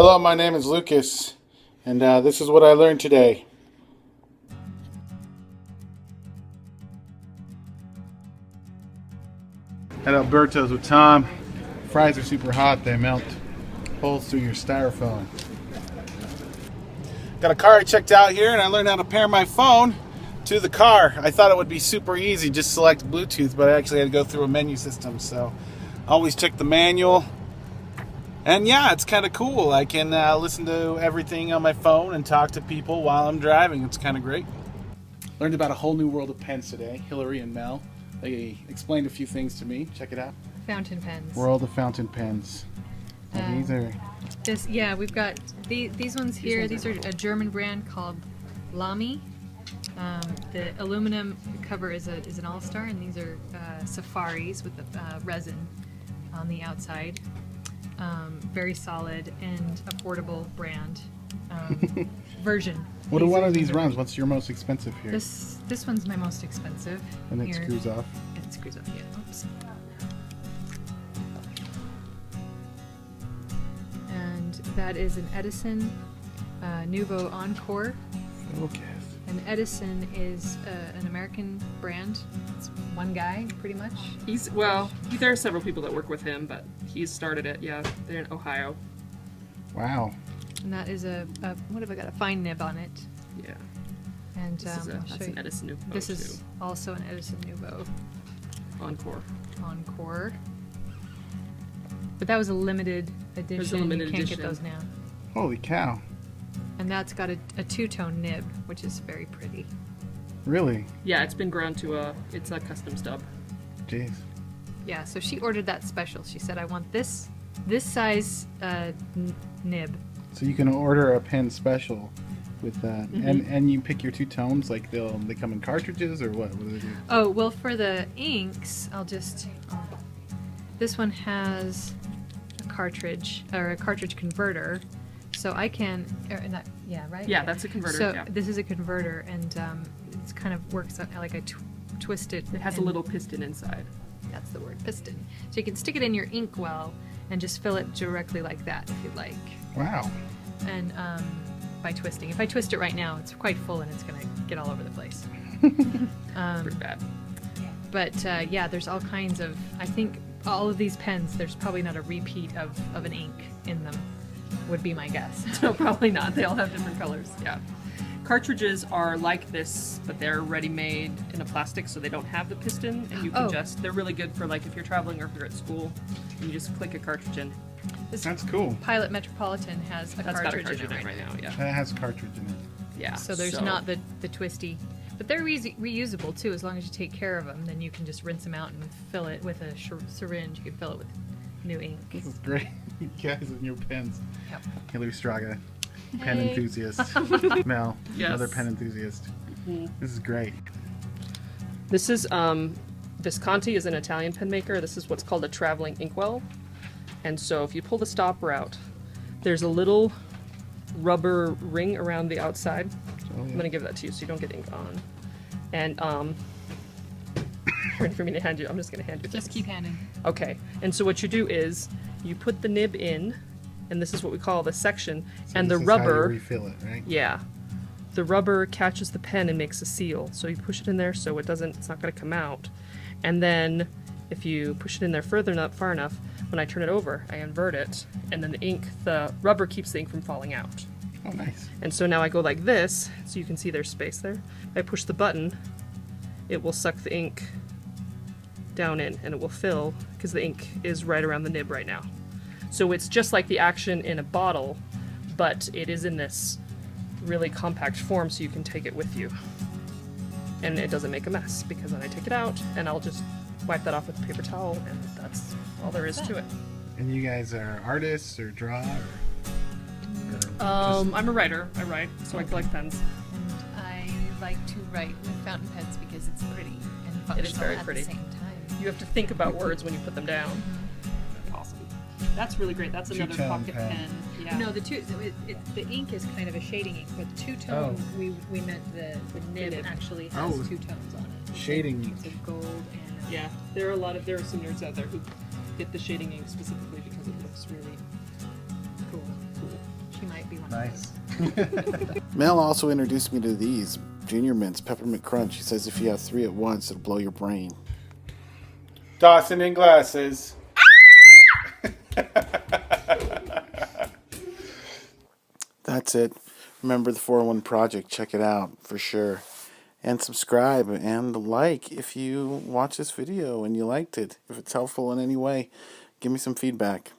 Hello, my name is Lucas, and this is what I learned today. At Albertos with Tom, fries are super hot. They melt holes through your styrofoam. Got a car I checked out here, and I learned how to pair my phone to the car. I thought it would be super easy, just select Bluetooth, but I actually had to go through a menu system, so I always check the manual. And yeah, it's kind of cool. I can listen to everything on my phone and talk to people while I'm driving. It's kind of great. Learned about a whole new world of pens today. Hillary and Mel, they explained a few things to me. Check it out. Fountain pens. World of fountain pens. These are... we've got these ones here. These are a German brand called Lamy. The aluminum cover is an all-star, and these are safaris with the resin on the outside. Very solid and affordable brand version. What are one of these runs? What's your most expensive here? This one's my most expensive. And it here. screws off? It screws off, yeah. Oops. And that is an Edison Nouveau Encore. Okay. And Edison is an American brand. It's one guy, pretty much. There are several people that work with him, but he's started it. Yeah, they're in Ohio. Wow. And that is what have I got? A fine nib on it. Yeah. And that's an Edison Nouveau. This is also an Edison Nouveau Encore. But that was a limited edition. You can't get those now. Holy cow. And that's got a two-tone nib, which is very pretty. Really? Yeah, it's been ground to it's a custom stub. Jeez. Yeah, so she ordered that special. She said, I want this size nib. So you can order a pen special with that, and you pick your two tones. Like they come in cartridges or what? What do they do? Oh well, for the inks, this one has a cartridge or a cartridge converter, so I can. Right. Yeah, that's a converter. So yeah. this is a converter, and it kind of works like I twist it. It has a little piston inside. That's the word, piston. So you can stick it in your inkwell and just fill it directly like that if you'd like. Wow. And by twisting. If I twist it right now, it's quite full and it's going to get all over the place. Pretty bad. But there's all kinds of, I think all of these pens, there's probably not a repeat of an ink in them, would be my guess. No, probably not. They all have different colors. Yeah. Cartridges are like this, but they're ready-made in a plastic, so they don't have the piston, and you can they're really good for like if you're traveling or if you're at school, you just click a cartridge in. That's cool. Pilot Metropolitan has a cartridge in it right now, yeah. That has a cartridge in it. Yeah. So there's not the twisty, but they're reusable too. As long as you take care of them, then you can just rinse them out and fill it with a syringe. You can fill it with new ink. This is great, you guys, and your pens. Yep. Hillary Straga, pen enthusiast. Mel, another pen enthusiast. Mm-hmm. This is great. This is Visconti is an Italian pen maker. This is what's called a traveling inkwell. And so if you pull the stopper out, there's a little rubber ring around the outside. I'm going to give that to you so you don't get ink on. And ready for me to hand you? I'm just going to hand you. Just keep handing. Okay. And so what you do is you put the nib in, and this is what we call the section, so and this the is rubber. How you refill it, right? Yeah. The rubber catches the pen and makes a seal. So you push it in there so it's not going to come out. And then if you push it in there far enough, when I turn it over, I invert it, and then the rubber keeps the ink from falling out. Oh, nice. And so now I go like this, so you can see there's space there. If I push the button, it will suck the ink down in, and it will fill, because the ink is right around the nib right now. So it's just like the action in a bottle, but it is in this really compact form, so you can take it with you. And it doesn't make a mess, because then I take it out, and I'll just wipe that off with a paper towel, and that's all there is to it. And you guys are artists or draw? I'm a writer. I write, so I collect pens. And I like to write with fountain pens because it's pretty and functional It is very pretty. At the same time. You have to think about words when you put them down. Awesome. That's really great. That's another Two-tone pocket pen. pen. Yeah. No, the ink is kind of a shading ink, but two-tone, we meant the nib actually has two tones on it. Shading It's a gold and Yeah, there are some nerds out there who get the shading ink specifically because it looks really cool. cool. Nice. Mel also introduced me to these Junior Mints Peppermint Crunch. He says if you have 3 at once, it'll blow your brain. Dawson in glasses. That's it. Remember the 401 Project. Check it out for sure. And subscribe and like if you watch this video and you liked it. If it's helpful in any way, give me some feedback.